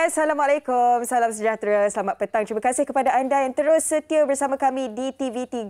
Assalamualaikum, salam sejahtera, selamat petang. Terima kasih kepada anda yang terus setia bersama kami di TV3.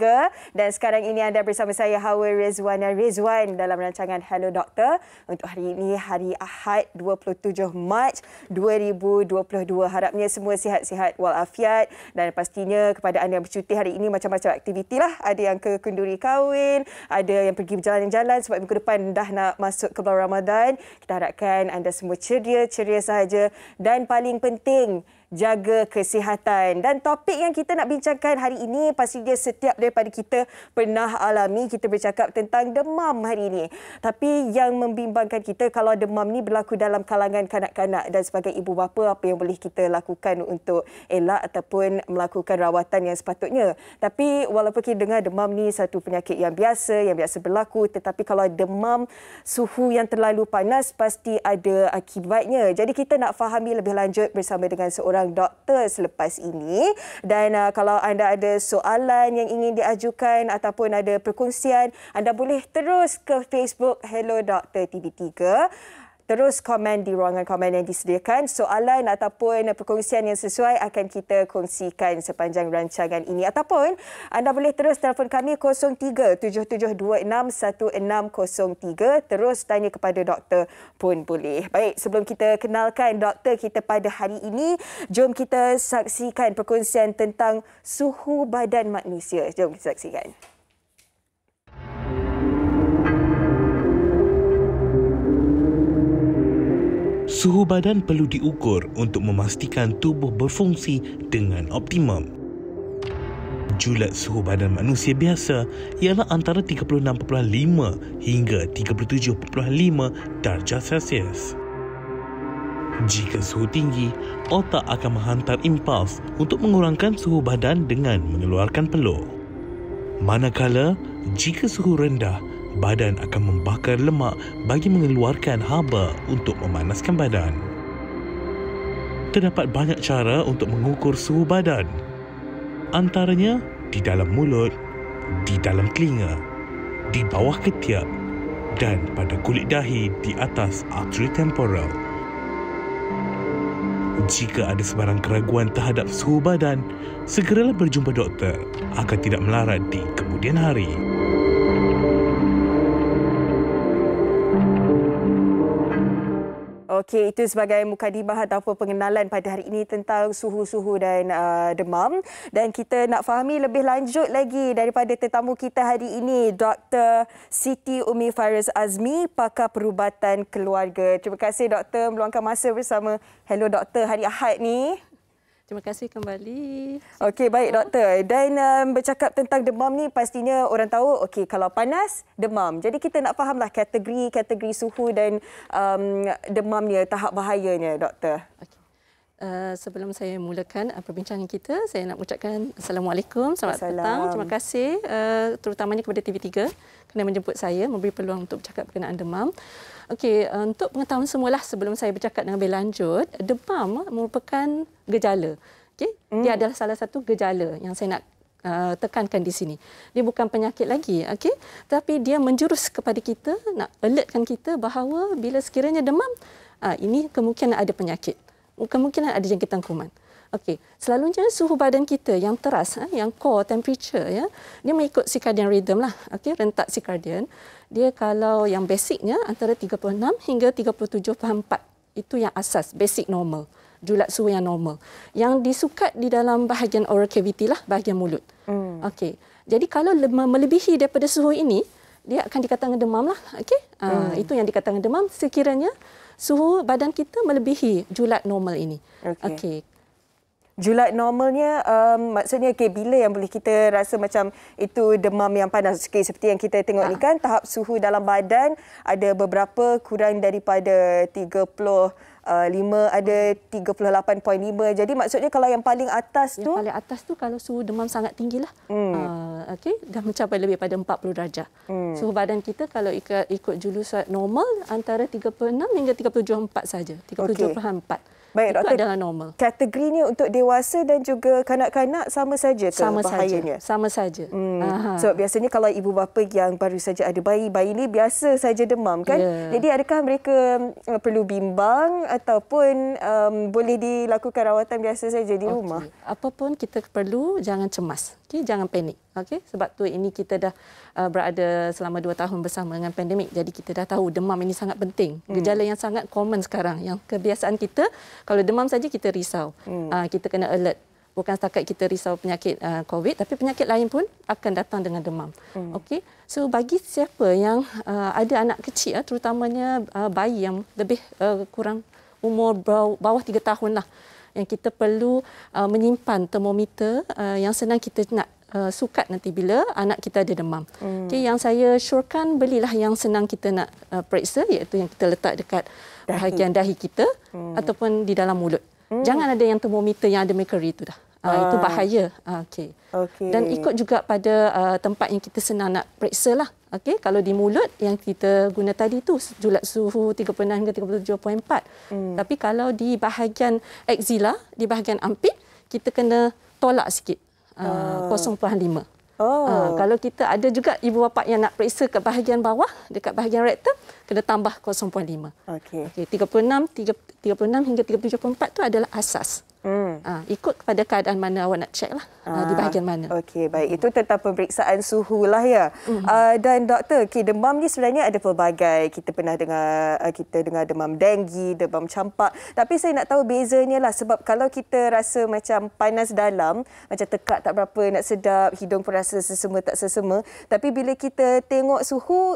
Dan sekarang ini anda bersama saya, Hawa Rizwana Rizwan, dalam rancangan Hello Doktor. Untuk hari ini, hari Ahad 27 Mac 2022. Harapnya semua sihat-sihat walafiat. Dan pastinya kepada anda yang bercuti hari ini, macam-macam aktiviti lah. Ada yang ke kenduri kahwin, ada yang pergi berjalan-jalan sebab minggu depan dah nak masuk ke bulan Ramadan. Kita harapkan anda semua ceria sahaja. Dan paling penting, jaga kesihatan. Dan topik yang kita nak bincangkan hari ini pastinya setiap daripada kita pernah alami. Kita bercakap tentang demam hari ini. Tapi yang membimbangkan kita kalau demam ni berlaku dalam kalangan kanak-kanak, dan sebagai ibu bapa apa yang boleh kita lakukan untuk elak ataupun melakukan rawatan yang sepatutnya. Tapi walaupun kita dengar demam ni satu penyakit yang biasa berlaku, tetapi kalau demam suhu yang terlalu panas pasti ada akibatnya. Jadi kita nak fahami lebih lanjut bersama dengan seorang doktor selepas ini. Dan kalau anda ada soalan yang ingin diajukan ataupun ada perkongsian, anda boleh terus ke Facebook Hello Doktor TV3. Terus komen di ruangan komen yang disediakan. Soalan ataupun perkongsian yang sesuai akan kita kongsikan sepanjang rancangan ini. Ataupun anda boleh terus telefon kami 03-7726-1603. Terus tanya kepada doktor pun boleh. Baik, sebelum kita kenalkan doktor kita pada hari ini, jom kita saksikan perkongsian tentang suhu badan manusia. Jom kita saksikan. Suhu badan perlu diukur untuk memastikan tubuh berfungsi dengan optimum. Julat suhu badan manusia biasa ialah antara 36.5 hingga 37.5 darjah Celsius. Jika suhu tinggi, otak akan menghantar impuls untuk mengurangkan suhu badan dengan mengeluarkan peluh. Manakala, jika suhu rendah, badan akan membakar lemak bagi mengeluarkan haba untuk memanaskan badan. Terdapat banyak cara untuk mengukur suhu badan. Antaranya di dalam mulut, di dalam telinga, di bawah ketiak dan pada kulit dahi di atas arteri temporal. Jika ada sebarang keraguan terhadap suhu badan, segeralah berjumpa doktor agar tidak melarat di kemudian hari. Okey, itu sebagai mukadimah ataupun pengenalan pada hari ini tentang suhu-suhu dan demam. Dan kita nak fahami lebih lanjut lagi daripada tetamu kita hari ini, Dr. Siti Umi Faris Azmi, pakar perubatan keluarga. Terima kasih doktor meluangkan masa bersama Hello Doktor hari Ahad ni. Terima kasih kembali. Okey, baik doktor. Dan bercakap tentang demam ni pastinya orang tahu, okey, kalau panas, demam. Jadi kita nak fahamlah kategori suhu dan demam ni, tahap bahayanya, doktor. Okay. Sebelum saya mulakan perbincangan kita, saya nak ucapkan Assalamualaikum, selamat petang. Terima kasih terutamanya kepada TV3 kerana menjemput saya, memberi peluang untuk bercakap berkenaan demam. Okey, untuk pengetahuan semualah sebelum saya bercakap dengan lebih lanjut, demam merupakan gejala. Okey, dia adalah salah satu gejala yang saya nak tekankan di sini. Dia bukan penyakit lagi, okey, tapi dia menjurus kepada kita, nak alertkan kita bahawa bila sekiranya demam, ini kemungkinan ada penyakit. Kemungkinan ada jangkitan kuman. Okey, selalunya suhu badan kita yang teras, yang core temperature, ya, dia mengikut circadian rhythm lah. Okey, rentak circadian. Dia kalau yang basicnya antara 36 hingga 37.4. Itu yang asas, basic normal. Julat suhu yang normal. Yang disukat di dalam bahagian oral cavity lah, bahagian mulut. Okey, jadi kalau melebihi daripada suhu ini, dia akan dikatakan demam lah. Okey, itu yang dikatakan demam sekiranya suhu badan kita melebihi julat normal ini. Okey. Julat normalnya maksudnya bila yang boleh kita rasa macam itu demam yang panas. Seperti yang kita tengok ni kan, tahap suhu dalam badan ada beberapa kurang daripada 35, ada 38.5. Jadi maksudnya kalau yang paling atas tu, yang paling atas tu kalau suhu demam sangat tinggilah. Okey, dah mencapai lebih pada 40 darjah. Suhu badan kita kalau ikut julusan normal antara 36 hingga 37.4 saja. 37.4. Baik, itu doktor, adalah normal. Kategorinya untuk dewasa dan juga kanak-kanak sama saja ke bahayanya? Sama saja. Sebab biasanya kalau ibu bapa yang baru saja ada bayi ni biasa saja demam kan? Jadi adakah mereka perlu bimbang ataupun boleh dilakukan rawatan biasa saja di rumah? Apapun kita perlu, jangan cemas. Jangan panik. Sebab tu ini kita dah berada selama 2 tahun bersama dengan pandemik. Jadi kita dah tahu demam ini sangat penting. Gejala yang sangat common sekarang. Yang kebiasaan kita, kalau demam saja kita risau. Kita kena alert. Bukan setakat kita risau penyakit COVID, tapi penyakit lain pun akan datang dengan demam. So bagi siapa yang ada anak kecil, terutamanya bayi yang lebih kurang umur bawah 3 tahun lah, yang kita perlu menyimpan termometer yang senang kita nak sukat nanti bila anak kita ada demam. Yang saya syorkan, belilah yang senang kita nak periksa, iaitu yang kita letak dekat bahagian dahi kita ataupun di dalam mulut. Jangan ada yang termometer yang ada mercury itu dah. Itu bahaya. Dan ikut juga pada tempat yang kita senang nak periksa lah. Kalau di mulut yang kita guna tadi tu julat suhu 36 hingga 37.4. Tapi kalau di bahagian axilla, di bahagian armpit, kita kena tolak sikit. 0.5. Kalau kita ada juga ibu bapa yang nak periksa ke bahagian bawah, dekat bahagian rektum, kena tambah 0.5. 36 hingga 37.4 tu adalah asas. Ikut kepada keadaan mana awak nak check lah, di bahagian mana. Okey, baik. Itu tentang pemeriksaan suhu lah ya. Dan doktor, demam ni sebenarnya ada pelbagai. Kita pernah dengar demam denggi, demam campak. Tapi saya nak tahu bezanya lah. Sebab kalau kita rasa macam panas dalam, macam tekak tak berapa nak sedap, hidung pun rasa sesema tak sesema. Tapi bila kita tengok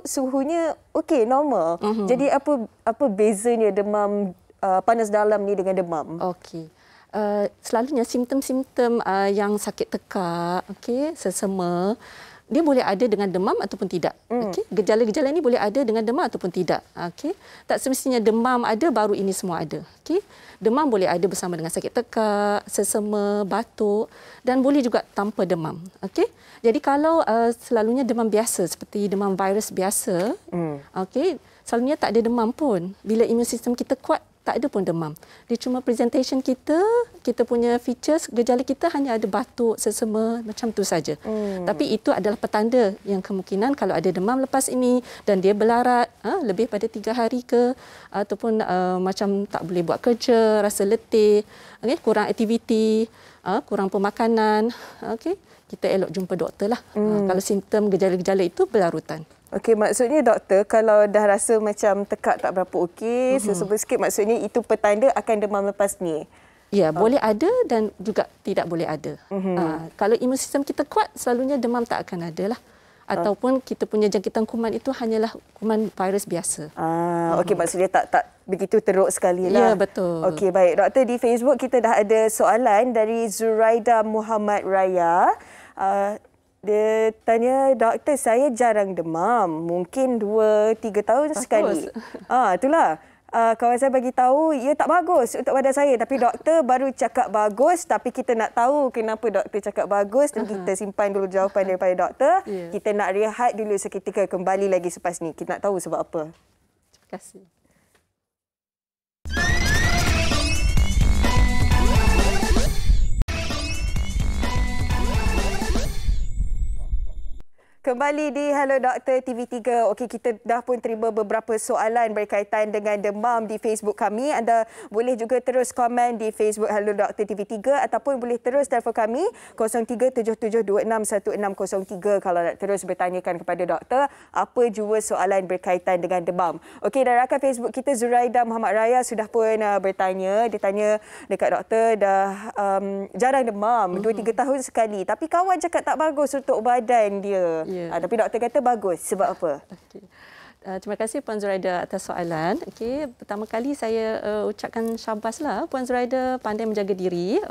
suhunya okey, normal. Jadi apa bezanya demam panas dalam ni dengan demam? Okey. Selalunya simptom-simptom yang sakit tekak, sesema, dia boleh ada dengan demam ataupun tidak. Gejala-gejala ini boleh ada dengan demam ataupun tidak. Tak semestinya demam ada baru ini semua ada. Demam boleh ada bersama dengan sakit tekak, sesema, batuk, dan boleh juga tanpa demam. Jadi kalau selalunya demam biasa seperti demam virus biasa, selalunya tak ada demam pun. Bila imun sistem kita kuat, tak ada pun demam. Dia cuma presentation kita punya features, gejala kita hanya ada batuk, sesema, macam tu saja. Tapi itu adalah petanda yang kemungkinan kalau ada demam lepas ini dan dia berlarat lebih pada 3 hari ke, ataupun macam tak boleh buat kerja, rasa letih, kurang aktiviti, kurang pemakanan, kita elok jumpa doktor lah. Kalau simptom gejala-gejala itu berlarutan. Okey, maksudnya doktor, kalau dah rasa macam tekak tak berapa okey, sesema sikit, maksudnya itu petanda akan demam lepas ni? Ya, boleh ada dan juga tidak boleh ada. Kalau imun sistem kita kuat, selalunya demam tak akan ada lah. Ataupun kita punya jangkitan kuman itu hanyalah kuman virus biasa. Okey, maksudnya tak begitu teruk sekali lah. Ya, betul. Okey, baik. Doktor, di Facebook kita dah ada soalan dari Zuraida Muhammad Raya. Dia tanya, doktor, saya jarang demam. Mungkin 2-3 tahun sekali. Itulah. Kawan saya bagi tahu, ia tak bagus untuk badan saya. Tapi doktor baru cakap bagus. Tapi kita nak tahu kenapa doktor cakap bagus. Dan kita simpan dulu jawapan daripada doktor. Kita nak rehat dulu seketika, kembali lagi selepas ni. Kita nak tahu sebab apa. Terima kasih. Kembali di Hello Doktor TV3. Okey, kita dah pun terima beberapa soalan berkaitan dengan demam di Facebook kami. Anda boleh juga terus komen di Facebook Hello Doktor TV3 ataupun boleh terus telefon kami 0377261603 kalau nak terus bertanyakan kepada doktor apa jua soalan berkaitan dengan demam. Okey, dan rakan Facebook kita Zuraida Muhammad Raya sudah pun bertanya. Dia tanya dekat doktor dah jarang demam, 2-3 tahun sekali. Tapi kawan cakap tak bagus untuk badan dia. Tapi doktor kata bagus. Sebab apa? Terima kasih Puan Zuraida atas soalan. Pertama kali saya ucapkan syabaslah Puan Zuraida pandai menjaga diri.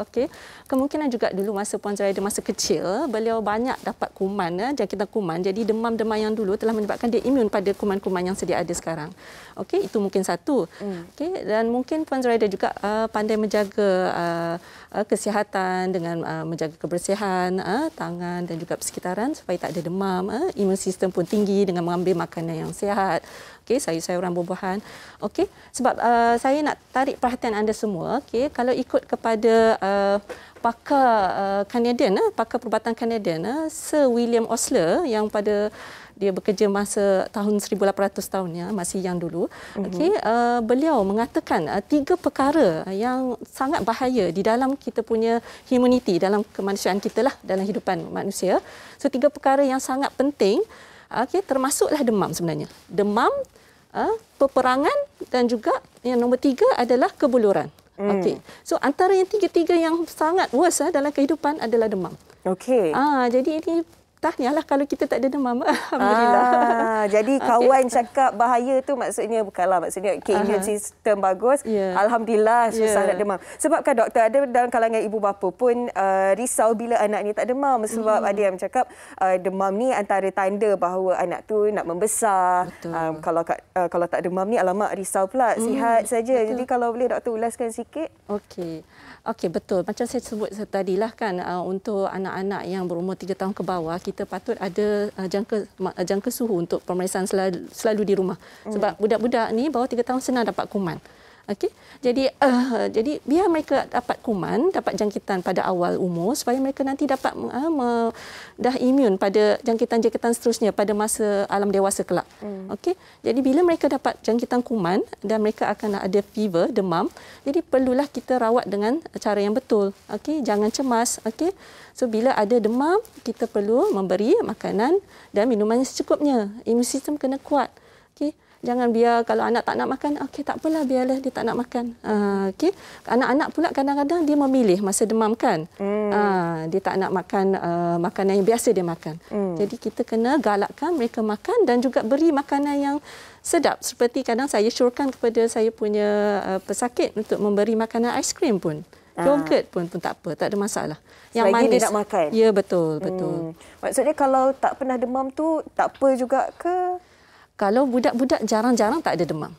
Kemungkinan juga dulu masa Puan Zuraida masa kecil, beliau banyak dapat kuman, jangkitan kuman. Jadi demam-demam yang dulu telah menyebabkan dia imun pada kuman-kuman yang sedia ada sekarang. Itu mungkin satu. Dan mungkin Puan Zuraida juga pandai menjaga kesihatan dengan menjaga kebersihan tangan dan juga persekitaran supaya tak ada demam. Imun sistem pun tinggi dengan mengambil makanan yang sihat. sihat. Okey, sayur-sayuran, buah-buahan. Okey, sebab saya nak tarik perhatian anda semua. Okey, kalau ikut kepada pakar Kanadian, pakar perubatan Kanadian, Sir William Osler yang pada dia bekerja masa tahun 1800 tahunnya, masih yang dulu. Okey, beliau mengatakan 3 perkara yang sangat bahaya di dalam kita punya humanity, dalam kemanusiaan kita lah, dalam hidupan manusia. So 3 perkara yang sangat penting. Okey, termasuklah demam sebenarnya. Demam, peperangan dan juga yang nombor 3 adalah kebuluran. Okey. So antara yang 3-3 yang sangat worst dalam kehidupan adalah demam. Okey. Jadi ini tahniahlah kalau kita tak ada demam. Alhamdulillah. Jadi kawan cakap bahaya tu maksudnya bukanlah maksudnya immune sistem bagus. Alhamdulillah susah nak demam. Sebab kan doktor, ada dalam kalangan ibu bapa pun risau bila anak ni tak demam, sebab ada yang cakap demam ni antara tanda bahawa anak tu nak membesar. Kalau tak demam ni alamak risau pula sihat saja. Jadi kalau boleh doktor ulaskan sikit. Okey, betul. Macam saya sebut tadilah kan, untuk anak-anak yang berumur 3 tahun ke bawah, kita patut ada jangka suhu untuk pemeriksaan selalu di rumah. Sebab budak-budak ni bawah 3 tahun senang dapat kuman. Okey. Jadi biar mereka dapat kuman, dapat jangkitan pada awal umur supaya mereka nanti dapat dah imun pada jangkitan-jangkitan seterusnya pada masa alam dewasa kelak. Okey. Jadi bila mereka dapat jangkitan kuman dan mereka akan ada fever, demam, jadi perlulah kita rawat dengan cara yang betul. Okey, jangan cemas. Okey. So bila ada demam, kita perlu memberi makanan dan minuman yang secukupnya. Imun sistem kena kuat. Okey. Jangan biar kalau anak tak nak makan, okey tak apalah, biarlah dia tak nak makan. Okey. Anak-anak pula kadang-kadang dia memilih masa demam kan. Dia tak nak makan makanan yang biasa dia makan. Jadi kita kena galakkan mereka makan dan juga beri makanan yang sedap. Seperti kadang saya syorkan kepada saya punya pesakit untuk memberi makanan aiskrim pun. Yogurt pun tak apa, tak ada masalah. Yang manis dia nak makan. Ya, betul. Maksudnya kalau tak pernah demam tu tak apa juga ke? Kalau budak-budak jarang-jarang tak ada demam.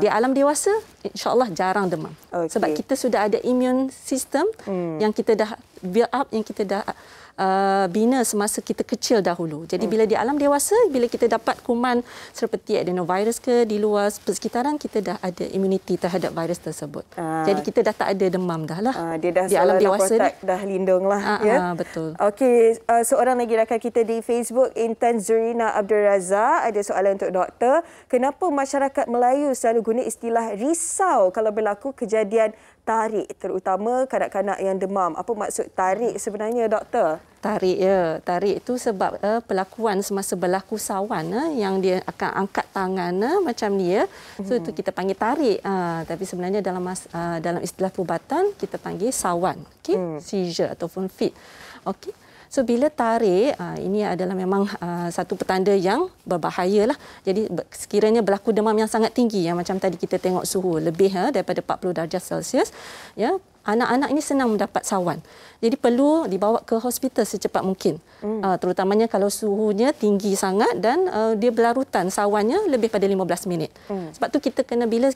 Di alam dewasa, insya-Allah jarang demam. Sebab kita sudah ada immune system yang kita dah build up, yang kita dah bina semasa kita kecil dahulu. Jadi bila di alam dewasa, bila kita dapat kuman seperti adenovirus ke di luar persekitaran, kita dah ada immunity terhadap virus tersebut. Jadi kita dah tak ada demam dah lah. Dia dah di alam dewasa dah lindung lah. Betul. Okey, seorang lagi rakan kita di Facebook, Intan Zurina Abdul Razak, ada soalan untuk doktor. Kenapa masyarakat Melayu selalu guna istilah risau kalau berlaku kejadian tarik, terutama kanak-kanak yang demam? Apa maksud tarik sebenarnya, doktor? Tarik itu sebab pelakuan semasa berlaku sawan yang dia akan angkat tangan macam ni ya. So itu kita panggil tarik. Tapi sebenarnya dalam istilah perubatan kita panggil sawan. Okey, seizure ataupun fit. Okey. So bila tarik, ini adalah memang satu petanda yang berbahaya lah. Jadi sekiranya berlaku demam yang sangat tinggi, yang macam tadi kita tengok suhu lebih daripada 40 darjah Celsius, ya, anak-anak ini senang mendapat sawan. Jadi perlu dibawa ke hospital secepat mungkin. Terutamanya kalau suhunya tinggi sangat dan dia berlarutan sawannya lebih pada 15 minit. Sebab tu kita kena, bila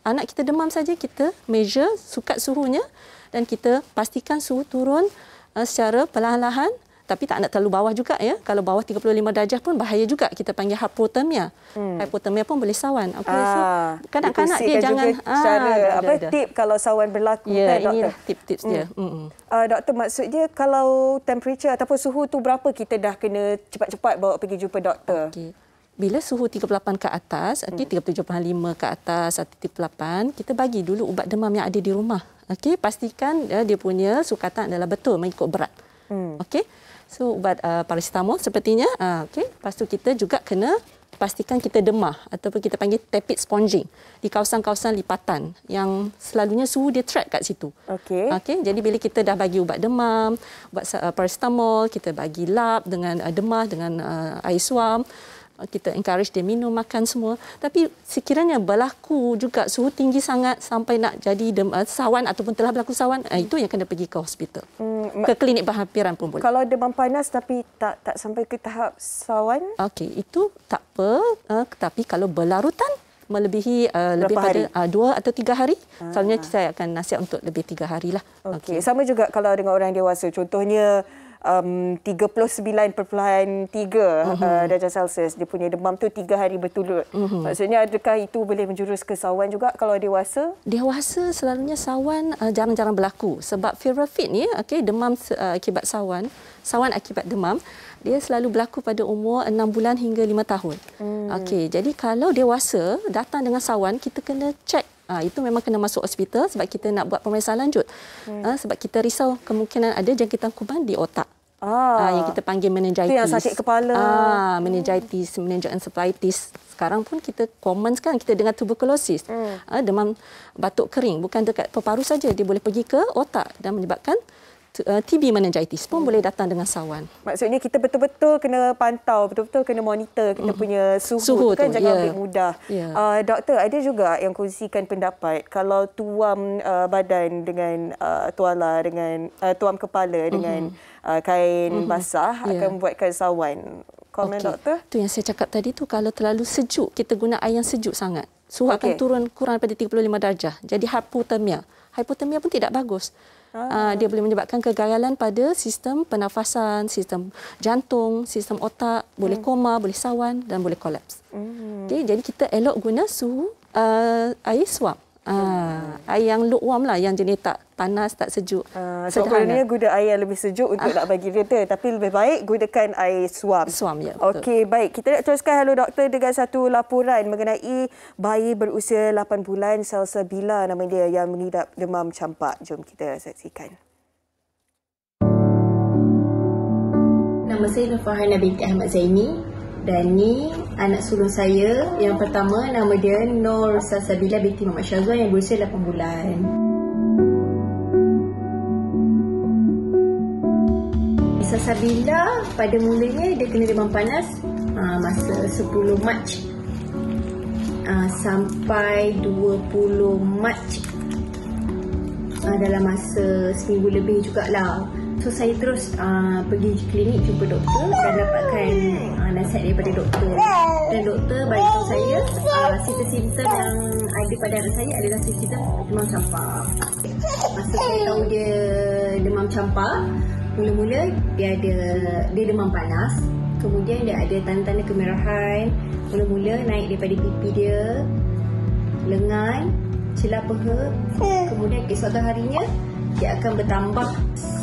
anak kita demam saja, kita measure sukat suhunya dan kita pastikan suhu turun secara perlahan-lahan, tapi tak nak terlalu bawah juga ya. Kalau bawah 35 darjah pun bahaya juga. Kita panggil hypothermia. Hypothermia pun boleh sawan. So kanak-kanak dia jangan tip kalau sawan berlaku kan, doktor? Inilah tip-tips dia. Doktor, maksudnya kalau temperature ataupun suhu tu berapa kita dah kena cepat-cepat bawa pergi jumpa doktor? Bila suhu 38 ke atas, 37.5 ke atas, 38, kita bagi dulu ubat demam yang ada di rumah. Okey, pastikan dia punya sukatan adalah betul mengikut berat. Okey. So ubat paracetamol sepertinya. Okey. Lepas tu kita juga kena pastikan kita demah ataupun kita panggil tepid sponging di kawasan-kawasan lipatan yang selalunya suhu dia track kat situ. Okey. Jadi bila kita dah bagi ubat demam, ubat paracetamol, kita bagi lap dengan demah dengan air suam. Kita encourage dia minum, makan semua. Tapi sekiranya berlaku juga suhu tinggi sangat sampai nak jadi sawan ataupun telah berlaku sawan, itu yang kena pergi ke hospital. Ke klinik berhampiran pun boleh. Kalau demam panas tapi tak sampai ke tahap sawan? Okey, itu tak apa. Tapi kalau berlarutan melebihi lebih hari? pada 2 atau 3 hari, selalunya saya akan nasihat untuk lebih 3 hari lah. Okey. Sama juga kalau dengan orang dewasa. Contohnya 39.3 darjah Celsius. Dia punya demam tu 3 hari berturut. Maksudnya adakah itu boleh menjurus ke sawan juga kalau dewasa? Dewasa selalunya sawan jarang-jarang berlaku sebab fever fit ni, demam akibat sawan akibat demam, dia selalu berlaku pada umur 6 bulan hingga 5 tahun. Jadi kalau dewasa datang dengan sawan, kita kena cek. Itu memang kena masuk hospital sebab kita nak buat pemeriksaan lanjut. Sebab kita risau kemungkinan ada jangkitan kuman di otak. Yang kita panggil meningitis. Itu yang sakit kepala. Meningitis, meningoencephalitis. Sekarang pun kita common sekarang kita dengar tuberkulosis. Demam batuk kering bukan dekat paru saja, dia boleh pergi ke otak dan menyebabkan TB meningitis pun boleh datang dengan sawan. Maksudnya kita betul-betul kena pantau, betul-betul kena monitor kita punya suhu kan, jangan ambil mudah. Doktor, ada juga yang kongsikan pendapat kalau tuam badan dengan tuala dengan tuam kepala dengan kain basah akan membuatkan sawan. Komen doktor? Tu yang saya cakap tadi tu, kalau terlalu sejuk, kita guna air yang sejuk sangat, suhu akan turun kurang daripada 35 darjah. Jadi hypothermia. Hypothermia pun tidak bagus. Dia boleh menyebabkan kegagalan pada sistem pernafasan, sistem jantung, sistem otak, boleh koma, boleh sawan dan boleh kolaps. Jadi kita elok guna suhu air suam. Air yang lukewarm lah, yang jenis tak panas, tak sejuk. Sebenarnya guna air yang lebih sejuk untuk nak bagi reda, tapi lebih baik gunakan air suam. Suam, ya. Okey, baik. Kita nak teruskan Hello Doktor dengan satu laporan mengenai bayi berusia 8 bulan, Salsabila nama dia, yang mengidap demam campak. Jom kita saksikan. Nama saya Nur Farhana binti Ahmad Zaini. Dan ni anak sulung saya yang pertama, nama dia Nur Salsabila binti Muhammad Syazwan yang berusia 8 bulan. Salsabila pada mulanya dia kena demam panas masa 10 Mac sampai 20 Mac, dalam masa seminggu lebih jugalah. So saya terus pergi klinik jumpa doktor dan dapatkan nasihat daripada doktor. Dan doktor bagi tahu saya simptom-simptom yang ada pada anak saya adalah simptom demam campak. Masa saya tahu dia demam campak, mula-mula dia demam panas, kemudian dia ada tanda-tanda kemerahan, mula-mula naik daripada pipi dia, lengan, celah peha, kemudian keesokan harinya dia akan bertambah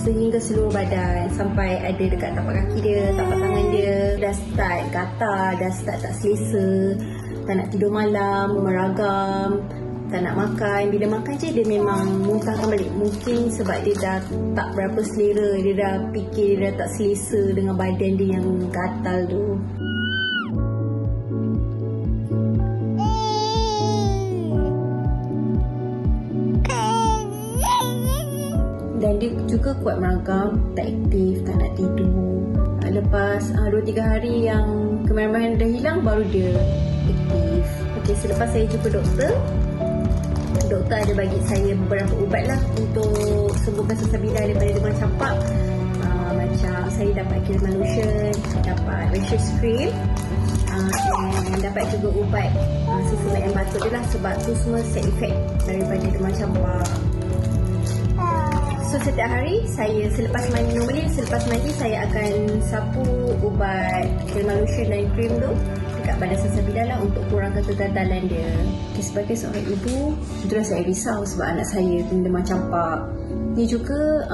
sehingga seluruh badan sampai ada dekat tapak kaki dia, tapak tangan dia. Dah start gatal, dah start tak selesa, tak nak tidur malam, meragam, tak nak makan. Bila makan je dia memang muntahkan balik. Mungkin sebab dia dah tak berapa selera, dia dah fikir dia dah tak selesa dengan badan dia yang gatal tu. Dan dia juga kuat meragam, tak aktif, tak nak tidur. Lepas 2-3 hari yang kemerahan dah hilang, baru dia aktif. Okey, selepas saya jumpa doktor ada bagi saya beberapa ubat lah untuk sembuhkan Salsabila daripada demam campak. Macam saya dapat Killman lotion, dapat rashes cream, dan dapat juga ubat sesuai yang patut je lah, sebab tu semua side effect daripada demam campak. So setiap hari saya selepas mandi saya akan sapu ubat Killman lotion dan krim tu dekat badan Salsabila lah untuk kurangkan kegatalan dia. Sebagai seorang ibu, tentulah saya risau sebab anak saya kena demam campak. Ini juga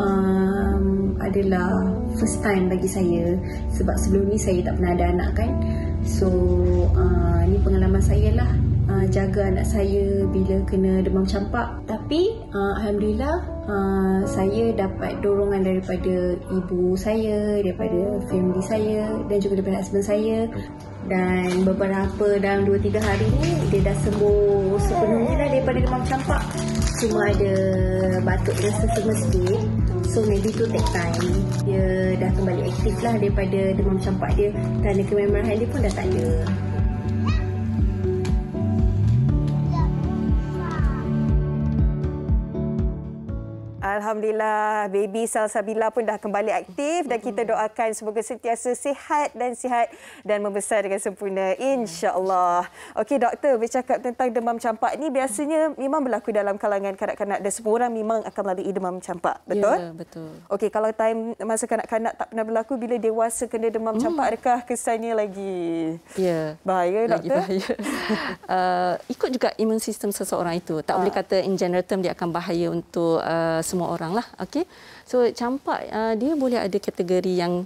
adalah first time bagi saya, sebab sebelum ni saya tak pernah ada anak kan. So ni pengalaman saya lah, jaga anak saya bila kena demam campak. Tapi alhamdulillah saya dapat dorongan daripada ibu saya, daripada family saya dan juga daripada husband saya. Dan beberapa dalam 2-3 hari ni dia dah sembuh sepenuhnya lah daripada demam campak. Cuma ada batuk dan sesama sikit. So maybe to take time. Dia dah kembali aktif lah daripada demam campak dia. Tanda kemerahan dia pun dah tak ada. Alhamdulillah, baby Salsabila pun dah kembali aktif dan kita doakan semoga sentiasa sihat dan membesar dengan sempurna, insya-Allah. Okey doktor, bercakap tentang demam campak ni biasanya memang berlaku dalam kalangan kanak-kanak dan semua orang memang akan melalui demam campak, betul? Ya, betul. Okey, kalau time masa kanak-kanak tak pernah berlaku, bila dewasa kena demam campak, adakah kesannya lagi bahaya doktor? Lagi bahaya. Ikut juga imun sistem seseorang itu. Tak boleh kata in general term dia akan bahaya untuk semua orang lah. Okay? So campak dia boleh ada kategori yang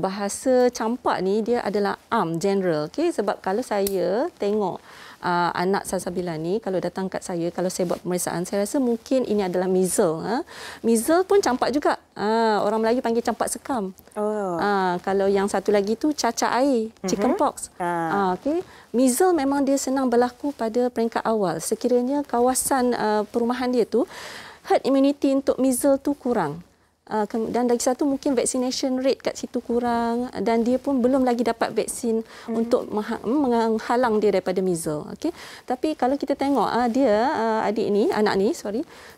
bahasa campak ni dia adalah general. Okay? Sebab kalau saya tengok anak Salsabila ni kalau datang kat saya, kalau saya buat pemeriksaan, saya rasa mungkin ini adalah measles. Measles pun campak juga. Orang Melayu panggil campak sekam. Kalau yang satu lagi tu cacar air, chickenpox. Okay. Measles memang dia senang berlaku pada peringkat awal. Sekiranya kawasan perumahan dia tu herd immunity untuk measles tu kurang. Dan lagi satu mungkin vaccination rate kat situ kurang dan dia pun belum lagi dapat vaksin untuk menghalang dia daripada measles. Okey. Tapi kalau kita tengok dia anak ni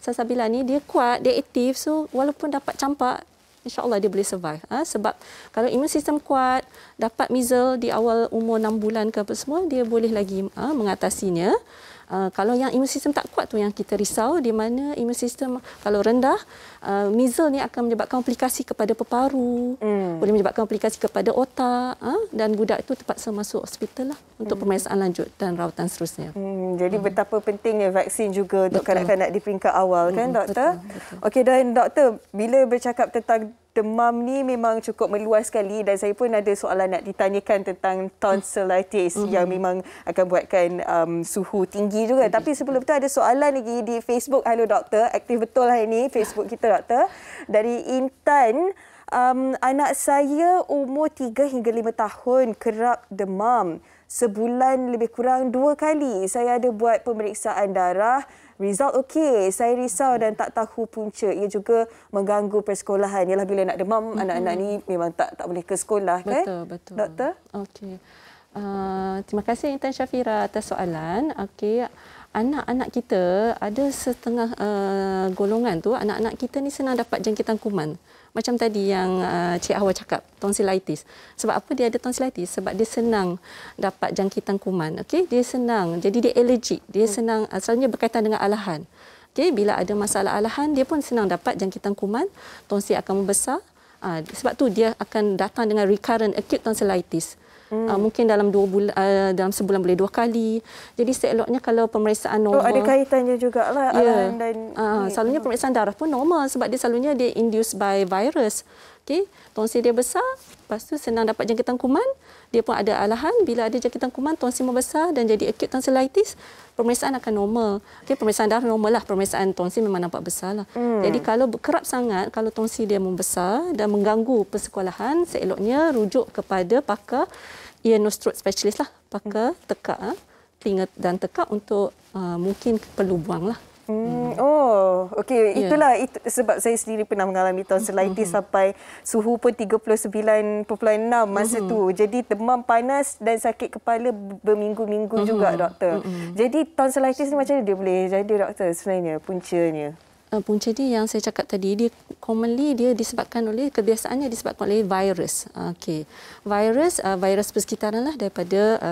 Salsabila ni dia kuat, dia aktif, so walaupun dapat campak insya-Allah dia boleh survive. Sebab kalau imun sistem kuat, dapat measles di awal umur 6 bulan ke apa semua, dia boleh lagi mengatasinya. Kalau yang imun sistem tak kuat tu yang kita risau, di mana imun sistem kalau rendah, measles ni akan menyebabkan komplikasi kepada peparu, boleh menyebabkan komplikasi kepada otak, dan budak itu terpaksa masuk hospital lah untuk pemeriksaan lanjut dan rawatan seterusnya. Jadi betapa pentingnya vaksin juga untuk kanak-kanak di peringkat awal, kan doktor? Betul. Okey, dan doktor, bila bercakap tentang demam ni memang cukup meluas sekali dan saya pun ada soalan nak ditanyakan tentang tonsillitis yang memang akan buatkan suhu tinggi juga. Tapi sebelum tu ada soalan lagi di Facebook. Halo doktor, aktif betul hari ini Facebook kita doktor. Dari Intan, anak saya umur 3 hingga 5 tahun kerap demam. Sebulan lebih kurang 2 kali. Saya ada buat pemeriksaan darah. Result okey. Saya risau dan tak tahu punca. Ia juga mengganggu persekolahan. Ialah bila nak demam, anak-anak ni memang tak boleh ke sekolah, kan? Betul. Doktor? Okey. Terima kasih Intan Syafira atas soalan. Okey. Anak-anak kita ada setengah golongan tu, anak-anak kita ni senang dapat jangkitan kuman. Macam tadi yang Cik Hawa cakap, tonsillitis. Sebab apa dia ada tonsillitis? Sebab dia senang dapat jangkitan kuman. Okey, dia senang. Jadi dia allergic. Dia senang, selalunya berkaitan dengan alahan. Okey, bila ada masalah alahan, dia pun senang dapat jangkitan kuman. Tonsil akan membesar. Sebab tu dia akan datang dengan recurrent acute tonsillitis. Mungkin dalam 2 bulan, dalam sebulan boleh 2 kali. Jadi seeloknya kalau pemeriksaan normal. Ada kaitannya jugalah alahan dan selalunya pemeriksaan darah pun normal sebab dia selalunya dia induced by virus. Okey, tonsil dia besar, lepas tu senang dapat jangkitan kuman, dia pun ada alahan. Bila ada jangkitan kuman, tonsil membesar dan jadi acute tonsillitis, pemeriksaan akan normal. Okey, pemeriksaan darah normal lah, pemeriksaan tonsil memang nampak besar lah. Jadi kalau kerap sangat, kalau tonsil dia membesar dan mengganggu persekolahan, seeloknya rujuk kepada pakar ear nose throat specialist lah, pakar tekak telinga dan tekak untuk mungkin perlu buang lah. Okey, itulah sebab saya sendiri pernah mengalami tonsillitis sampai suhu pun 39.6 masa tu. Jadi demam panas dan sakit kepala berminggu-minggu juga doktor. Jadi tonsillitis ni macam mana dia boleh jadi doktor sebenarnya puncanya? Punca dia yang saya cakap tadi, dia commonly dia disebabkan oleh kebiasaannya disebabkan oleh virus. Okey. Virus persekitaran lah daripada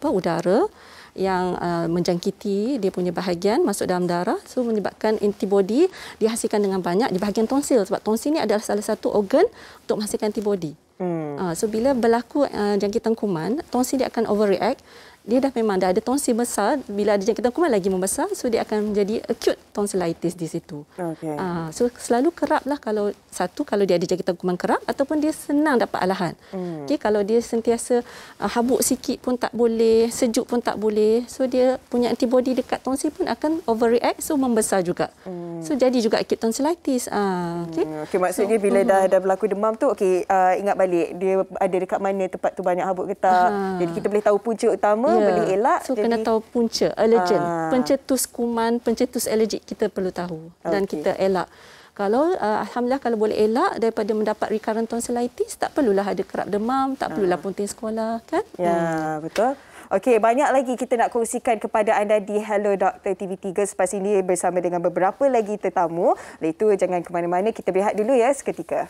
udara yang menjangkiti dia punya bahagian masuk dalam darah, so menyebabkan antibody dihasilkan dengan banyak di bahagian tonsil sebab tonsil ni adalah salah satu organ untuk menghasilkan antibody. So bila berlaku jangkitan kuman, tonsil dia akan overreact. Dia memang dah ada tonsil besar, bila ada jangkitan kuman lagi membesar, so dia akan menjadi acute tonsillitis di situ. So selalu keraplah kalau dia ada jangkitan kuman kerap ataupun dia senang dapat alahan. Okay, kalau dia sentiasa habuk sikit pun tak boleh, sejuk pun tak boleh, so dia punya antibody dekat tonsil pun akan overreact, so membesar juga. So jadi juga acute tonsillitis. Okay, maksudnya bila dah berlaku demam tu, ingat balik dia ada dekat mana tempat tu banyak habuk ke tak. Jadi kita boleh tahu punca utama, boleh elak. So kena tahu punca, allergen. Pencetus kuman, pencetus allergik kita perlu tahu dan kita elak. Kalau alhamdulillah kalau boleh elak daripada mendapat recurrent tonsillitis, tak perlulah ada kerap demam, tak perlulah punting sekolah, kan? Ya, betul. Okey, banyak lagi kita nak kongsikan kepada anda di Hello Dr. TV3 selepas ini bersama dengan beberapa lagi tetamu. Oleh itu, jangan ke mana-mana, kita berehat dulu ya seketika.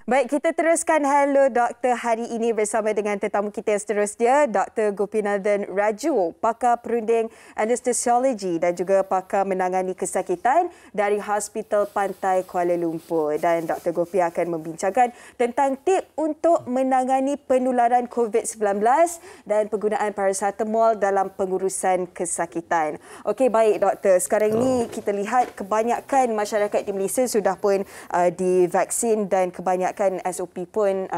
Baik, kita teruskan Hello Doktor hari ini bersama dengan tetamu kita yang seterusnya, Dr. Gopinathan Raju, pakar perunding anestesiologi dan juga pakar menangani kesakitan dari Hospital Pantai Kuala Lumpur. Dan Dr. Gopi akan membincangkan tentang tip untuk menangani penularan COVID-19 dan penggunaan paracetamol dalam pengurusan kesakitan. Okey, baik Doktor. Sekarang ini kita lihat kebanyakan masyarakat di Malaysia sudah pun divaksin dan kebanyakan SOP pun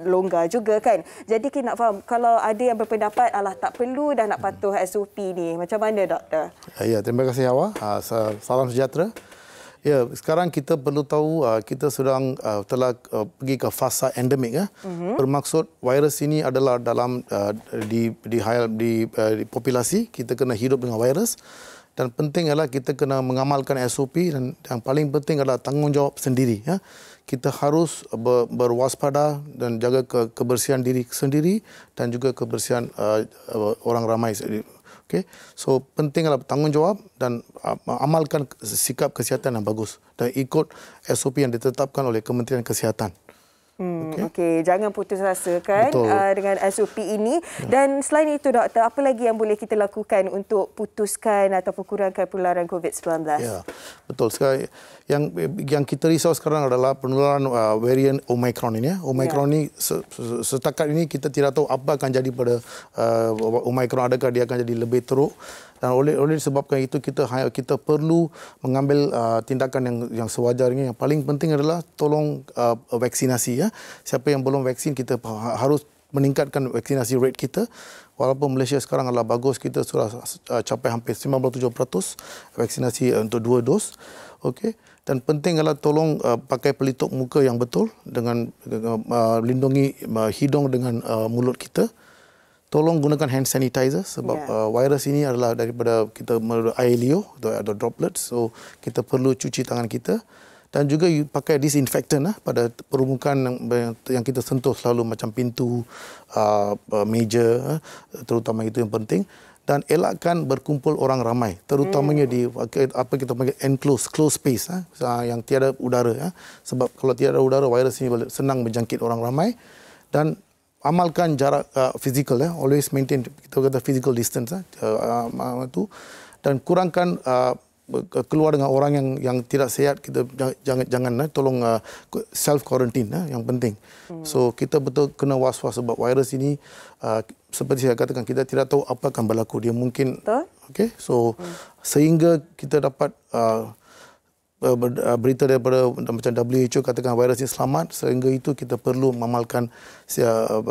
longgar juga kan. Jadi kita nak faham, kalau ada yang berpendapat alah tak perlu dah nak patuh SOP ni, macam mana Doktor? Ya, terima kasih Hawa. Salam sejahtera. Ya, sekarang kita perlu tahu kita sedang telah pergi ke fasa endemik ya. Bermaksud virus ini adalah dalam di populasi, kita kena hidup dengan virus. Dan penting adalah kita kena mengamalkan SOP dan yang paling penting adalah tanggungjawab sendiri. Ya. Kita harus berwaspada dan jaga kebersihan diri sendiri dan juga kebersihan orang ramai. Okay. So penting adalah tanggungjawab dan amalkan sikap kesihatan yang bagus dan ikut SOP yang ditetapkan oleh Kementerian Kesihatan. Okey, jangan putus asa kan dengan SOP ini. Dan selain itu Doktor, apa lagi yang boleh kita lakukan untuk putuskan ataupun kurangkan penularan COVID-19? Ya, betul. Sekarang yang kita risau sekarang adalah penularan varian Omicron ini. Ya. Omicron ini setakat ini kita tidak tahu apa akan jadi pada Omicron, adakah dia akan jadi lebih teruk. Dan oleh disebabkan itu kita perlu mengambil tindakan yang sewajarnya. Yang paling penting adalah tolong vaksinasi ya. Siapa yang belum vaksin, kita harus meningkatkan vaksinasi rate kita. Walaupun Malaysia sekarang adalah bagus, kita sudah capai hampir 97% vaksinasi untuk 2 dos. Okey. Dan penting adalah tolong pakai pelitup muka yang betul dengan lindungi hidung dengan mulut kita. Tolong gunakan hand sanitizer sebab virus ini adalah daripada kita air liur atau droplets. So kita perlu cuci tangan kita dan juga pakai disinfektan pada permukaan yang kita sentuh selalu macam pintu, meja, terutama itu yang penting. Dan elakkan berkumpul orang ramai, terutamanya di apa kita panggil enclosed, closed space yang tiada udara. Sebab kalau tiada udara, virus ini senang menjangkit orang ramai. Dan amalkan jarak fizikal, always maintain, kita kata physical distance itu, dan kurangkan keluar dengan orang yang tidak sihat. Kita jangan tolong self quarantine yang penting. So kita betul kena was-was sebab virus ini seperti saya katakan, kita tidak tahu apa akan berlaku. Dia mungkin okey, so sehingga kita dapat berita daripada macam WHO katakan virus ini selamat, sehingga itu kita perlu mengamalkan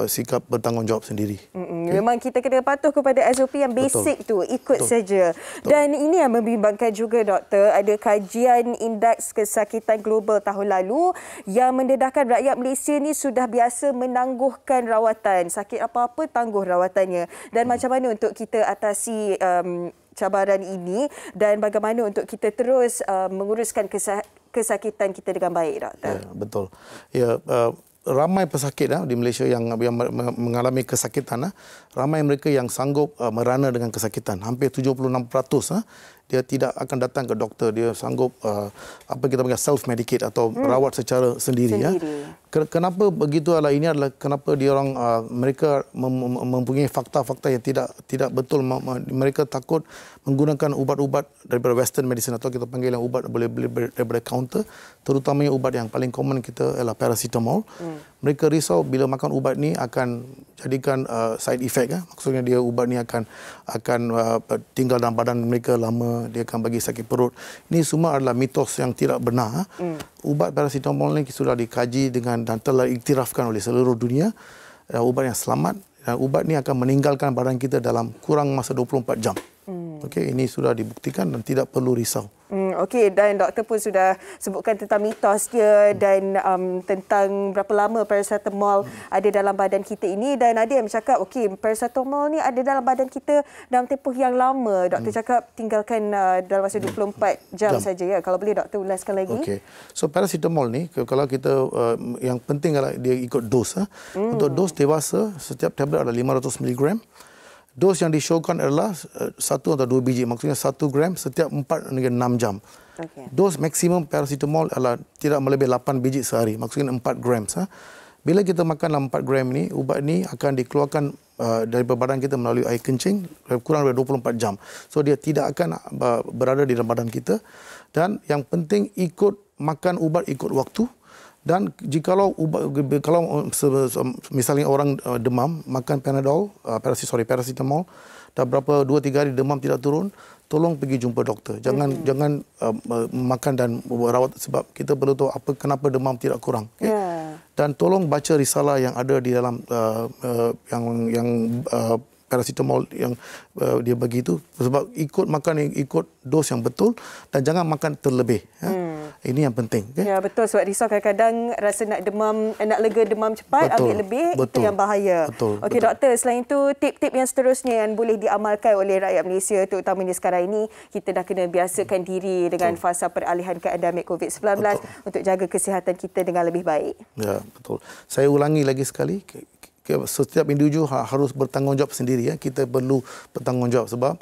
sikap bertanggungjawab sendiri. Okay. Memang kita kena patuh kepada SOP yang basic tu, ikut saja. Dan ini yang membimbangkan juga Doktor, ada kajian indeks kesakitan global tahun lalu yang mendedahkan rakyat Malaysia ni sudah biasa menangguhkan rawatan. Sakit apa-apa tangguh rawatannya. Dan macam mana untuk kita atasi cabaran ini dan bagaimana untuk kita terus menguruskan kesakitan kita dengan baik, Doktor? Ya, betul. Ya, ramai pesakit di Malaysia yang mengalami kesakitan. Ramai mereka yang sanggup merana dengan kesakitan. Hampir 76% dia tidak akan datang ke doktor. Dia sanggup apa kita panggil self-medicate atau rawat secara sendiri. Ya. Kenapa begitu adalah ini adalah kenapa mereka mempunyai fakta-fakta yang tidak betul. Mereka takut menggunakan ubat-ubat daripada western medicine atau kita panggil yang ubat boleh beli daripada counter, terutamanya ubat yang paling common kita ialah paracetamol. Mereka risau bila makan ubat ni akan jadikan side effect. Maksudnya dia ubat ni akan tinggal dalam badan mereka lama, dia akan bagi sakit perut. Ini semua adalah mitos yang tidak benar. Ubat paracetamol ni sudah dikaji dan telah iktirafkan oleh seluruh dunia. Ubat yang selamat, dan ubat ni akan meninggalkan badan kita dalam kurang masa 24 jam. Okey, ini sudah dibuktikan dan tidak perlu risau. Okey, dan doktor pun sudah sebutkan tentang mitos dia dan tentang berapa lama paracetamol ada dalam badan kita ini, dan ada yang bercakap okey, paracetamol ni ada dalam badan kita dalam tempoh yang lama. Doktor cakap tinggalkan dalam masa 24 jam saja ya. Kalau boleh doktor ulaskan lagi. Okey. So paracetamol ni kalau kita yang penting adalah dia ikut dos. Untuk dos dewasa setiap tablet ada 500 mg. Dos yang disyorkan adalah 1 atau 2 biji, maksudnya 1 gram setiap 4 hingga 6 jam. Okay. Dos maksimum paracetamol adalah tidak melebihi 8 biji sehari, maksudnya 4 gram. Bila kita makan 4 gram ni, ubat ni akan dikeluarkan dari badan kita melalui air kencing kurang dari 24 jam. So dia tidak akan berada di dalam badan kita, dan yang penting ikut makan ubat ikut waktu. Dan jikalau misalnya orang demam, makan Panadol, paracetamol, dah berapa 2-3 hari demam tidak turun, tolong pergi jumpa doktor. Jangan makan dan rawat, sebab kita perlu tahu kenapa demam tidak kurang. Okay? Dan tolong baca risalah yang ada di dalam paracetamol yang dia bagi itu, sebab ikut dos yang betul dan jangan makan terlebih. Ini yang penting. Okay? Ya, betul. Sebab risau kadang-kadang rasa nak lega demam cepat, ambil lebih, itu yang bahaya. Okey, doktor, selain itu tip-tip yang seterusnya yang boleh diamalkan oleh rakyat Malaysia, terutamanya sekarang ini, kita dah kena biasakan diri dengan fasa peralihan keadaan COVID-19 untuk jaga kesihatan kita dengan lebih baik. Ya, betul. Saya ulangi lagi sekali, setiap individu harus bertanggungjawab sendiri. Kita perlu bertanggungjawab sebab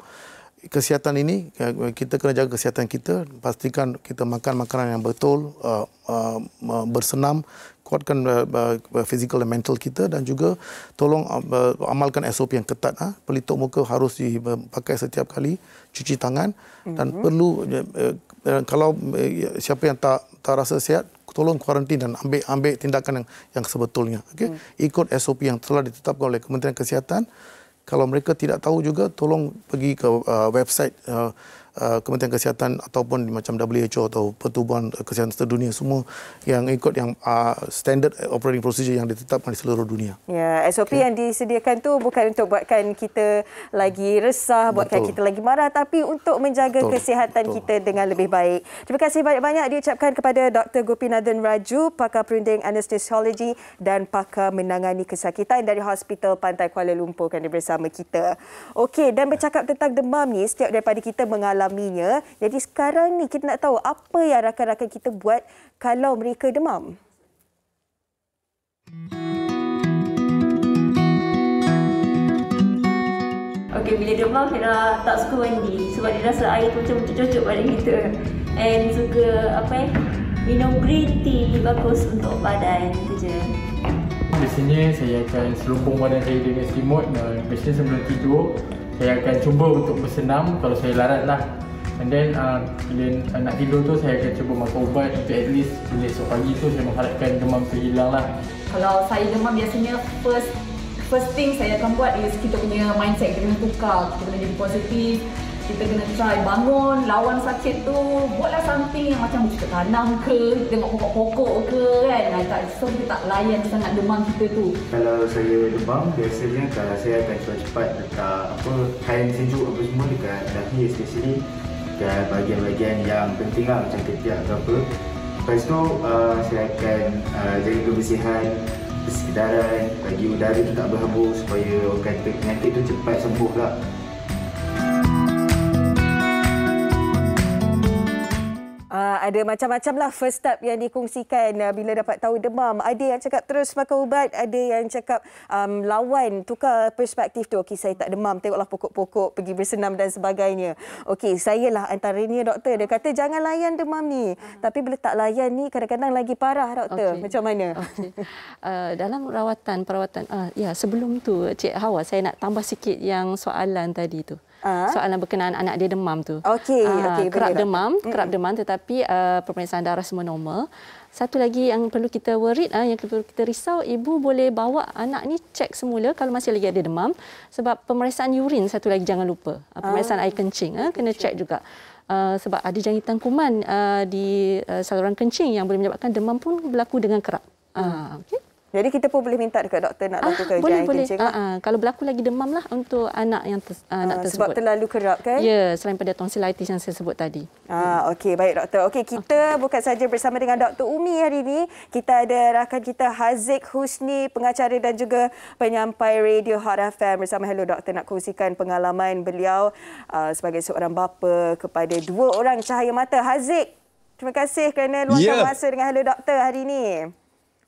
kesihatan ini, kita kena jaga kesihatan kita, pastikan kita makan makanan yang betul, bersenam, kuatkan physical dan mental kita, dan juga tolong amalkan SOP yang ketat. Pelitup muka harus dipakai setiap kali, cuci tangan, dan perlu kalau siapa yang tak rasa sihat, tolong kuarantin dan ambil tindakan yang sebetulnya. Okay? Ikut SOP yang telah ditetapkan oleh Kementerian Kesihatan. Kalau mereka tidak tahu juga, tolong pergi ke website Kementerian Kesihatan ataupun macam WHO atau Pertubuhan Kesihatan Sedunia, semua yang ikut yang standard operating procedure yang ditetapkan di seluruh dunia. Ya, SOP yang disediakan tu bukan untuk buatkan kita lagi resah, buatkan kita lagi marah, tapi untuk menjaga kesihatan kita dengan lebih baik. Terima kasih banyak-banyak diucapkan kepada Dr. Gopinathan Raju, pakar perunding anestesiologi dan pakar menangani kesakitan dari Hospital Pantai Kuala Lumpur, kerana bersama kita. Okey, dan bercakap tentang demam ni, setiap daripada kita mengalaminya. Jadi sekarang ni kita nak tahu apa yang rakan-rakan kita buat kalau mereka demam. Okey, bila demam saya dah tak suka mandi sebab dia rasa air tu macam cocok pada kita. And suka minum green tea, bagus untuk badan tu je. Biasanya saya akan selubung badan saya dengan selimut, dan biasanya sebelum tidur saya akan cuba untuk bersenam kalau saya larat lah. And then bila nak tidur tu saya akan cuba makan ubat untuk at least bila esok pagi tu saya mengharapkan demam tu hilang lah. Kalau saya demam biasanya first thing saya akan buat is kita punya mindset, kita kena tukar, kita kena jadi positif. Kita kena try bangun, lawan sakit tu, buatlah something yang macam kita tanam ke, tengok pokok-pokok ke kan. So kita tak layan sangat demam kita tu. Kalau saya demam, biasanya kalau saya akan cepat-cepat letak kain sejuk apa semua dekat dahi, especially dekat bahagian-bahagian yang penting lah, macam ketiak ke apa. Lepas tu saya akan jaga kebersihan persekitaran, bagi udara tu tak berhabuk supaya orang kata penyakit tu cepat sembuh lah. Ada macam-macam lah first step yang dikongsikan bila dapat tahu demam. Ada yang cakap terus makan ubat, ada yang cakap lawan, tukar perspektif tu. Okey, saya tak demam, tengoklah pokok-pokok, pergi bersenam dan sebagainya. Okey, saya lah antaranya doktor. Dia kata jangan layan demam ni. Tapi bila tak layan ni kadang-kadang lagi parah doktor. Macam mana? Dalam perawatan, ya sebelum tu Cik Hawa, saya nak tambah sikit yang soalan tadi tu. Soalan berkenaan anak dia demam tu. Kerap demam tetapi pemeriksaan darah semua normal. Satu lagi yang perlu kita worried, yang perlu kita risau, ibu boleh bawa anak ni cek semula kalau masih lagi ada demam, sebab pemeriksaan urin satu lagi jangan lupa. Pemeriksaan air kencing kena cek juga. Sebab ada jangkitan kuman di saluran kencing yang boleh menyebabkan demam pun berlaku dengan kerap. Okey. Jadi kita pun boleh minta dekat doktor nak lakukan boleh. Kalau berlaku lagi demam lah untuk anak yang anak tersebut. Sebab terlalu kerap kan? Ya, selain pada tonsillitis yang saya sebut tadi. Okey, baik doktor. Okey, kita bukan saja bersama dengan Dr. Umi hari ini. Kita ada rakan kita Haziq Husni, pengacara dan juga penyampai Radio Hot FM bersama Hello Doktor nak kongsikan pengalaman beliau sebagai seorang bapa kepada 2 orang cahaya mata. Haziq, terima kasih kerana luangkan masa dengan Hello Doktor hari ini.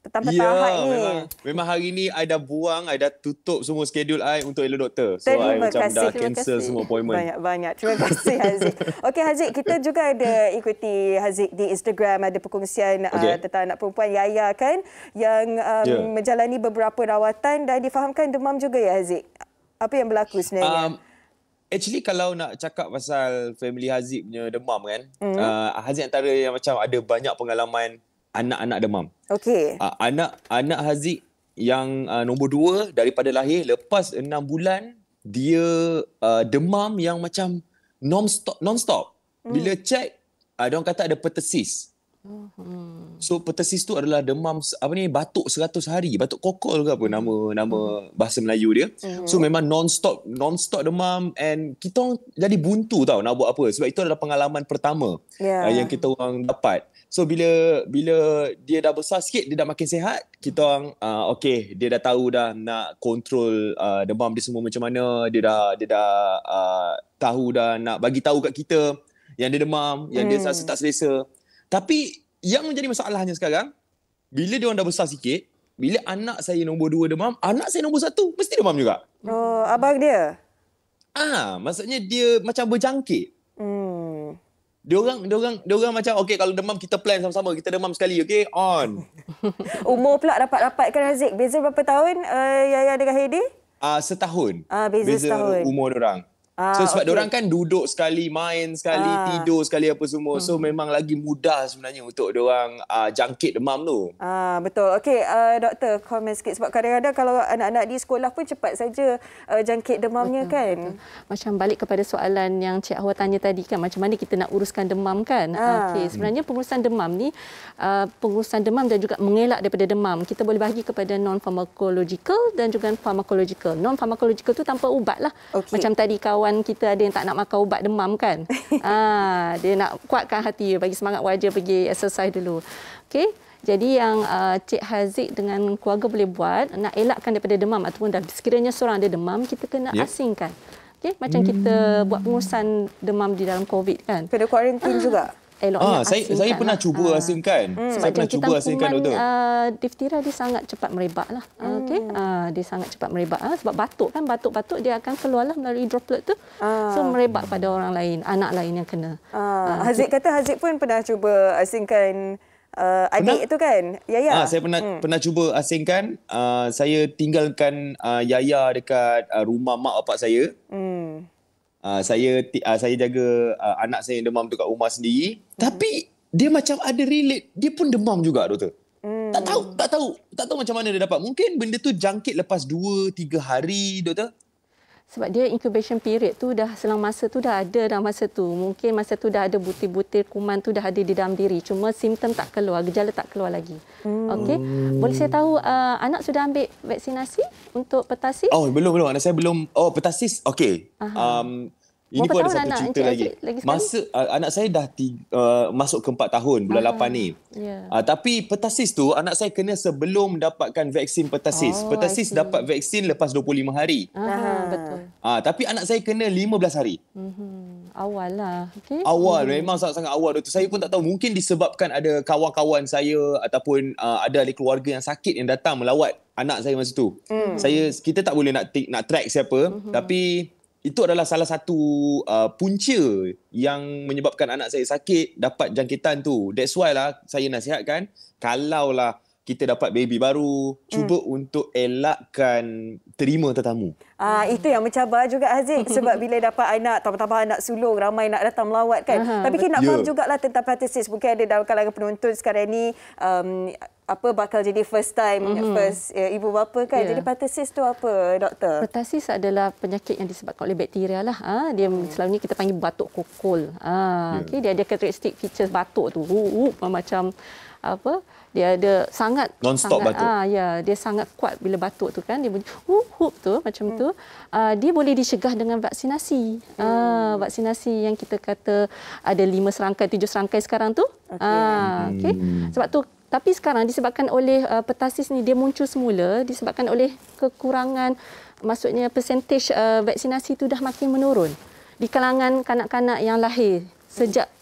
Petang-petang ni. Memang hari ni I dah buang, I dah tutup semua schedule I untuk Hello Doktor. So I macam dah cancel semua appointment. Banyak-banyak. Terima kasih Haziq. Okey Haziq, kita juga ada ikuti Haziq di Instagram, ada perkongsian tentang anak perempuan Yaya kan yang menjalani beberapa rawatan dan difahamkan demam juga ya Haziq. Apa yang berlaku sebenarnya? Actually kalau nak cakap pasal family Haziq punya demam kan, Haziq antara yang macam ada banyak pengalaman anak-anak demam. Okey. Anak Haziq yang nombor 2 daripada lahir, lepas 6 bulan dia demam yang macam non-stop. Bila check, diorang kata ada pertussis. So pertussis tu adalah demam batuk 100 hari, batuk kokol ke apa nama bahasa Melayu dia. So memang non-stop demam, and kita orang jadi buntu tau nak buat apa, sebab itu adalah pengalaman pertama yang kita orang dapat. So bila dia dah besar sikit, dia dah makin sihat, kita orang okey, dia dah tahu dah nak kontrol demam dia semua macam mana, dia dah tahu dah nak bagi tahu kat kita yang dia demam, yang dia rasa tak selesa. Tapi yang menjadi masalahnya sekarang, bila dia orang dah besar sikit, bila anak saya nombor 2 demam, anak saya nombor 1 mesti demam juga. Oh, abang dia? Maksudnya dia macam berjangkit. Dia orang macam okey, kalau demam kita plan sama-sama, kita demam sekali, okey, on. Umur pula rapat-rapatkan Haziq. Beza berapa tahun Yaya dengan Heidi? Setahun. Beza setahun. Umur diorang. So sebab diorang kan duduk sekali, main sekali, tidur sekali apa semua. So memang lagi mudah sebenarnya untuk diorang jangkit demam tu. Betul. Okey, doktor komen sikit sebab kadang-kadang kalau anak-anak di sekolah pun cepat saja jangkit demamnya kan. Macam balik kepada soalan yang Cik Hawa tanya tadi kan, macam mana kita nak uruskan demam kan. Okey, sebenarnya pengurusan demam ni pengurusan demam dan juga mengelak daripada demam kita boleh bahagi kepada non-pharmacological dan juga pharmacological. Non-pharmacological tu tanpa ubat lah. Macam tadi kawan kita ada yang tak nak makan ubat demam kan. Dia nak kuatkan hati, bagi semangat wajah pergi exercise dulu. Okey. Jadi yang Cik Haziq dengan keluarga boleh buat, nak elakkan daripada demam ataupun dah sekiranya seorang ada demam, kita kena asingkan. Okey, macam kita buat pengurusan demam di dalam COVID kan. Kena kuarantin juga. Saya pernah cuba asingkan. Saya pernah cuba asingkan doktor. Diftera dia sangat cepat merebak lah. Okey, dia sangat cepat merebak sebab batuk kan, batuk dia akan keluarlah melalui droplet tu. So merebak pada orang lain, anak lain yang kena. Haziq kata Haziq pun pernah cuba asingkan adik itu kan, Yaya. Saya pernah cuba asingkan. Saya tinggalkan Yaya dekat rumah mak bapak saya. Saya jaga anak saya yang demam tu kat rumah sendiri. Tapi dia macam ada relate, dia pun demam juga doktor. Tak tahu macam mana dia dapat. Mungkin benda tu jangkit lepas 2-3 hari doktor. Sebab dia incubation period tu dah selang masa tu dah ada dalam masa tu. Mungkin masa tu dah ada butir-butir kuman tu dah ada di dalam diri. Cuma simptom tak keluar, gejala tak keluar lagi. Okey. Boleh saya tahu anak sudah ambil vaksinasi untuk pertussis? Belum. Anak saya belum. Pertussis. Okey. Ini pun ada satu cerita lagi. Masa anak saya dah masuk ke 4 tahun, bulan 8 ni. Tapi pertussis tu anak saya kena sebelum dapatkan vaksin pertussis. Pertussis dapat vaksin lepas 25 hari. Betul. Tapi anak saya kena 15 hari. Awal lah. Okay. Awal, memang sangat-sangat awal. Saya pun tak tahu, mungkin disebabkan ada kawan-kawan saya ataupun ada ahli keluarga yang sakit yang datang melawat anak saya masa tu. Kita tak boleh nak track siapa, tapi itu adalah salah satu punca yang menyebabkan anak saya sakit, dapat jangkitan tu. That's why lah saya nasihatkan, kalaulah kita dapat baby baru, cuba untuk elakkan terima tetamu. Itu yang mencabar juga Haziq. Sebab bila dapat anak, tambah-tambah anak sulung, ramai nak datang melawat kan. Tapi kita nak faham jugalah tentang pertussis. Mungkin ada dalam kalangan penonton sekarang ni bakal jadi first ibu bapa kan. Jadi pertussis tu apa, doktor? Pertussis adalah penyakit yang disebabkan oleh bakteria lah. Dia selalu ni kita panggil batuk kokol. Okey, dia ada karakteristik features batuk tu. Macam apa? Dia ada sangat batuk. Dia sangat kuat bila batuk tu kan. Dia bunyi tu macam tu. Dia boleh dicegah dengan vaksinasi. Vaksinasi yang kita kata ada 5 serangkai, 7 serangkai sekarang tu. Okey. Sebab tu tapi sekarang disebabkan oleh pertussis ni dia muncul semula disebabkan oleh kekurangan, maksudnya persentage vaksinasi tu dah makin menurun di kalangan kanak-kanak yang lahir sejak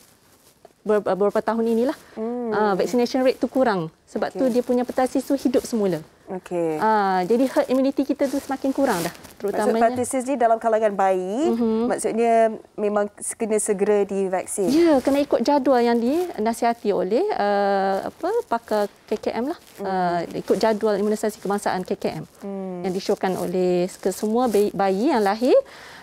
beberapa tahun inilah. Vaccination rate tu kurang. Sebab tu dia punya pertussis tu hidup semula. Jadi herd immunity kita tu semakin kurang dah. Terutamanya pertussis ni dalam kalangan bayi, maksudnya memang kena segera divaksin. Ya, kena ikut jadual yang dinasihati oleh pakar KKM lah. Ikut jadual imunisasi kebangsaan KKM yang disyorkan oleh semua bayi yang lahir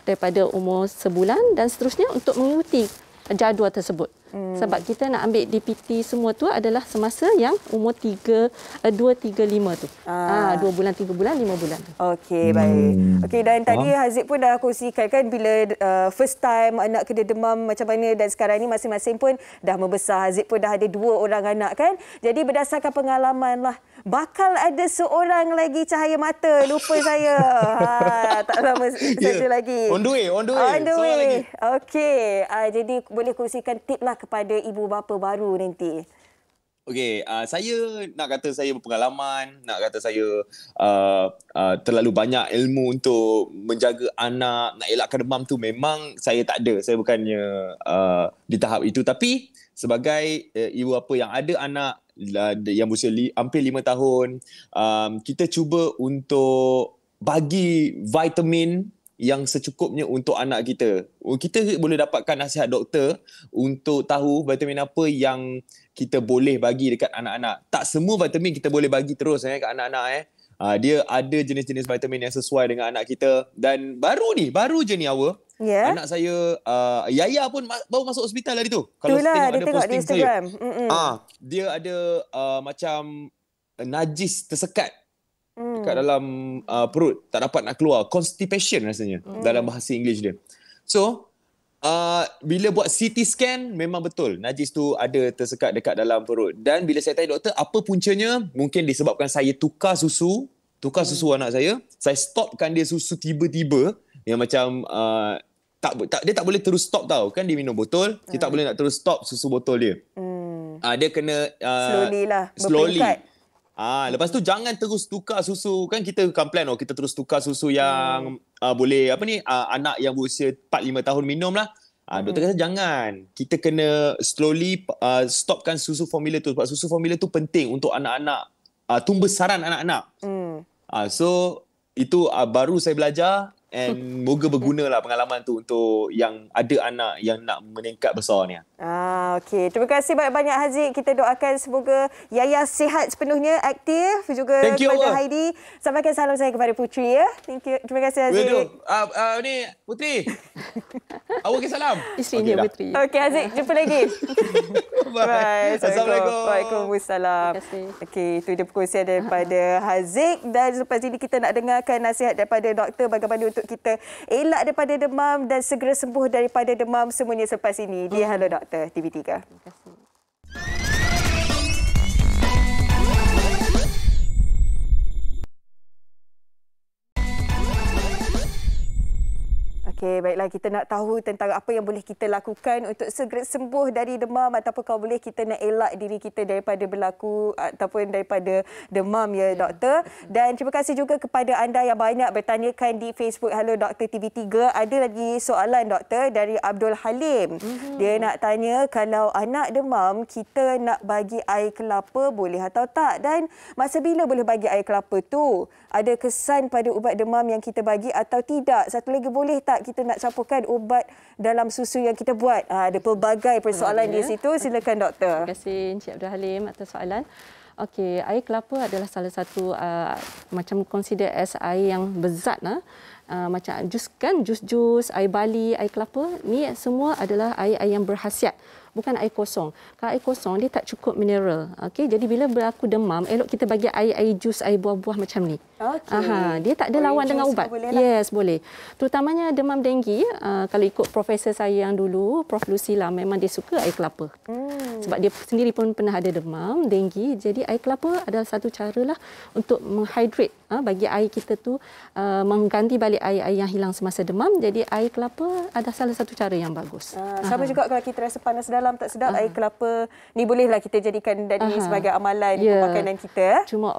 daripada umur sebulan dan seterusnya untuk mengikuti jadual tersebut. Sebab kita nak ambil DPT semua tu adalah semasa yang umur 2, 3, 5 tu. 2 bulan, 3 bulan, 5 bulan tu. Okey, baik. Okey, dan tadi Haziq pun dah kongsikan kan bila first time anak kena demam macam mana, dan sekarang ni masing-masing pun dah membesar. Haziq pun dah ada 2 orang anak kan. Jadi berdasarkan pengalaman lah, bakal ada seorang lagi cahaya mata. Lupa saya. Tak lama saja lagi. On the way. Okey. Jadi boleh kongsikan tip lah kepada ibu bapa baru nanti. Okey, saya nak kata saya berpengalaman, nak kata saya terlalu banyak ilmu untuk menjaga anak, nak elakkan demam tu memang saya tak ada. Saya bukannya di tahap itu. Tapi sebagai ibu bapa yang ada anak yang berusia hampir 5 tahun, kita cuba untuk bagi vitamin yang secukupnya untuk anak kita. Kita boleh dapatkan nasihat doktor untuk tahu vitamin apa yang kita boleh bagi dekat anak-anak. Tak semua vitamin kita boleh bagi terus kat anak-anak. Dia ada jenis-jenis vitamin yang sesuai dengan anak kita. Dan baru je ni awal, anak saya, Yaya pun baru masuk hospital hari tu. Kalau itulah, tengok ada posting di Instagram. Dia ada macam najis tersekat dekat dalam perut, tak dapat nak keluar, constipation rasanya dalam bahasa Inggeris dia. So bila buat CT scan memang betul najis tu ada tersekat dekat dalam perut. Dan bila saya tanya doktor apa puncanya, mungkin disebabkan saya tukar susu anak saya stopkan dia susu tiba-tiba yang macam dia tak boleh terus stop tau kan, dia minum botol, dia tak boleh nak terus stop susu botol dia. Dia kena slowly. Lepas tu jangan terus tukar susu. Kan kita complain kita terus tukar susu yang boleh anak yang berusia 4-5 tahun minum lah. Doktor kata jangan. Kita kena slowly stopkan susu formula tu. Sebab susu formula tu penting untuk anak-anak, tumbesaran anak-anak. So itu baru saya belajar. And moga bergunalah pengalaman tu untuk yang ada anak yang nak meningkat besar ni. Okey. Terima kasih banyak-banyak Haziq. Kita doakan semoga Yaya sihat sepenuhnya, aktif. Juga kepada Heidi. Sampaikan salam saya kepada Putri ya. Thank you. Terima kasih Haziq. Ni Putri. Awak ke salam. Isterinya Putri. Okey Haziq, jumpa lagi. Bye. Assalamualaikum. Waalaikumsalam. Okey, itu dia perkongsian daripada Haziq. Dan selepas ini kita nak dengarkan nasihat daripada doktor bagaimana untuk kita elak daripada demam dan segera sembuh daripada demam, semuanya selepas ini di Hello Doktor TV3. Terima kasih. Okey, baiklah, kita nak tahu tentang apa yang boleh kita lakukan untuk segera sembuh dari demam, ataupun kalau boleh kita nak elak diri kita daripada berlaku ataupun daripada demam ya doktor. Dan terima kasih juga kepada anda yang banyak bertanyakan di Facebook Hello Doktor TV3. Ada lagi soalan doktor dari Abdul Halim. Dia nak tanya kalau anak demam kita nak bagi air kelapa boleh atau tak, dan masa bila boleh bagi air kelapa tu? Ada kesan pada ubat demam yang kita bagi atau tidak? Satu lagi, boleh tak kita nak campurkan ubat dalam susu yang kita buat? Ada pelbagai persoalan di situ. Silakan doktor. Terima kasih Encik Abdul Halim atas soalan. Okey, air kelapa adalah salah satu macam consider as air yang berzat macam jus kan, jus-jus, air bali, air kelapa, ni semua adalah air-air yang berkhasiat bukan air kosong. Kalau air kosong dia tak cukup mineral. Okey, jadi bila berlaku demam, elok kita bagi air jus, air buah-buah macam ni. Dia tak ada lawan dengan ubat. Yes, boleh. Terutamanya demam denggi, kalau ikut profesor saya yang dulu, Prof Lucila, memang dia suka air kelapa. Sebab dia sendiri pun pernah ada demam denggi, jadi air kelapa adalah satu cara lah untuk menghydrate, bagi air kita tu mengganti balik air-air yang hilang semasa demam. Jadi air kelapa ada salah satu cara yang bagus. Sama juga kalau kita rasa panas dalam tak sedap, air kelapa ni bolehlah kita jadikan dari sebagai amalan makanan kita. Cuma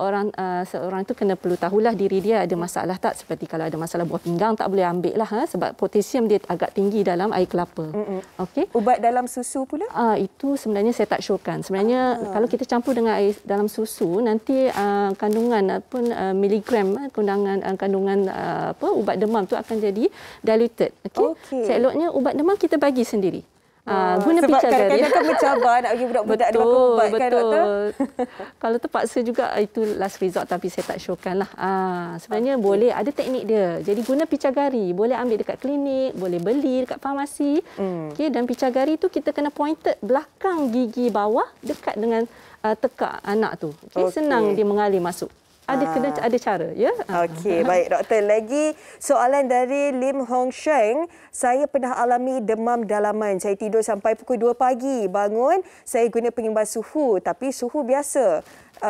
seorang tu kena perlu tahulah diri dia ada masalah tak, seperti kalau ada masalah buah pinggang tak boleh ambil lah, sebab potasium dia agak tinggi dalam air kelapa. Okey. Ubat dalam susu pula? Itu sebenarnya saya tak syorkan. Sebenarnya kalau kita campur dengan air dalam susu, nanti kandungan miligram kandungan ubat demam tu akan jadi diluted. Okey. Seeloknya ubat demam kita bagi sendiri. Guna sebab pichagari. Kadang-kadang kan mencabar nak bagi budak-budak dia makan ubat kan, doktor? Kalau terpaksa juga itu last resort, tapi saya tak syorkan lah. Sebenarnya boleh, ada teknik dia. Jadi guna pichagari. Boleh ambil dekat klinik, boleh beli dekat farmasi. Okay, dan pichagari tu kita kena pointed belakang gigi bawah dekat dengan tekak anak tu. Okay, senang dia mengalir masuk. Ada cara, ya. Okey, baik doktor. Lagi soalan dari Lim Hong Sheng. Saya pernah alami demam dalaman. Saya tidur sampai pukul 2 pagi. Bangun, saya guna pengimbas suhu, tapi suhu biasa.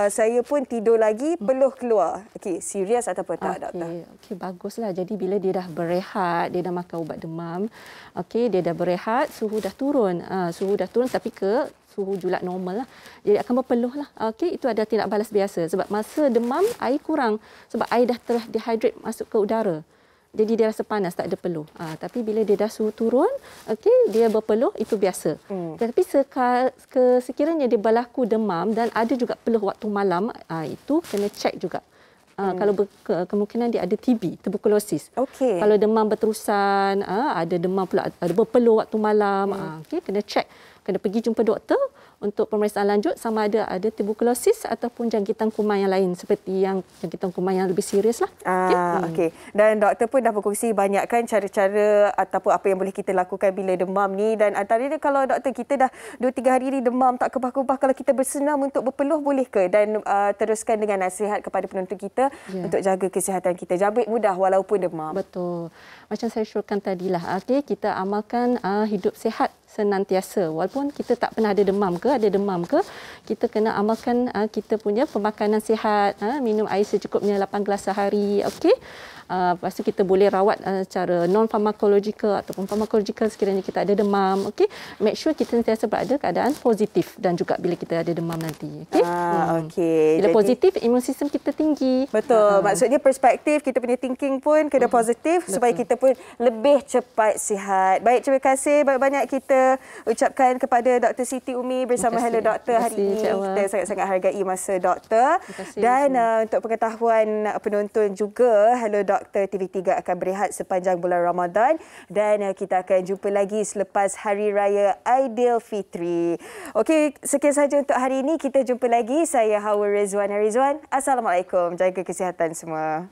Saya pun tidur lagi, peluh keluar. Okey, serius atau tak, doktor? Okey, baguslah. Jadi bila dia dah berehat, dia dah makan ubat demam, okey, dia dah berehat, suhu dah turun. Suhu dah turun tapi ke suhu julat normal lah. Jadi akan berpeluh lah. Okey, itu adalah tindak balas biasa. Sebab masa demam, air kurang. Sebab air dah telah dehydrate masuk ke udara. Jadi dia rasa panas, tak ada peluh. Tapi bila dia dah suhu turun, okey, dia berpeluh, itu biasa. Tapi sekiranya dia berlaku demam dan ada juga peluh waktu malam, itu kena cek juga. Kalau kemungkinan dia ada TB, tuberkulosis. Okey. Kalau demam berterusan, ada demam pula, ada berpeluh waktu malam, okey, kena cek. Kena pergi jumpa doktor untuk pemeriksaan lanjut sama ada tuberkulosis ataupun jangkitan kuman yang lain, seperti yang jangkitan kuman yang lebih serius lah. Okey. Dan doktor pun dah berkongsi banyak kan cara-cara ataupun apa yang boleh kita lakukan bila demam ni, dan antaranya kalau doktor kita dah 2-3 hari ni demam tak kebah-kebah, kalau kita bersenam untuk berpeluh boleh ke? Dan teruskan dengan nasihat kepada penonton kita untuk jaga kesihatan kita. Jabik mudah walaupun demam. Betul. Macam saya syorkan tadilah, okey, kita amalkan hidup sihat senantiasa. Walaupun kita tak pernah ada demam ke, kita kena amalkan kita punya pemakanan sihat, minum air secukupnya 8 gelas sehari, okey. Lepas tu kita boleh rawat secara non-pharmacological ataupun pharmacological sekiranya kita ada demam, okey. Make sure kita sentiasa berada keadaan positif dan juga bila kita ada demam nanti, okey. Okey. Bila positif, imun sistem kita tinggi. Betul. Maksudnya perspektif kita punya thinking pun kena positif supaya kita pun lebih cepat sihat. Baik, terima kasih banyak-banyak kita ucapkan kepada Dr. Siti Umi bersama Hello Doktor hari ini. Kita sangat-sangat hargai masa doktor. Dan untuk pengetahuan penonton juga, Hello Doktor TV3 akan berehat sepanjang bulan Ramadan, dan kita akan jumpa lagi selepas Hari Raya Aidilfitri. Okey, sekian sahaja untuk hari ini. Kita jumpa lagi. Saya Hawa Rizwana Rizwan. Assalamualaikum. Jaga kesihatan semua.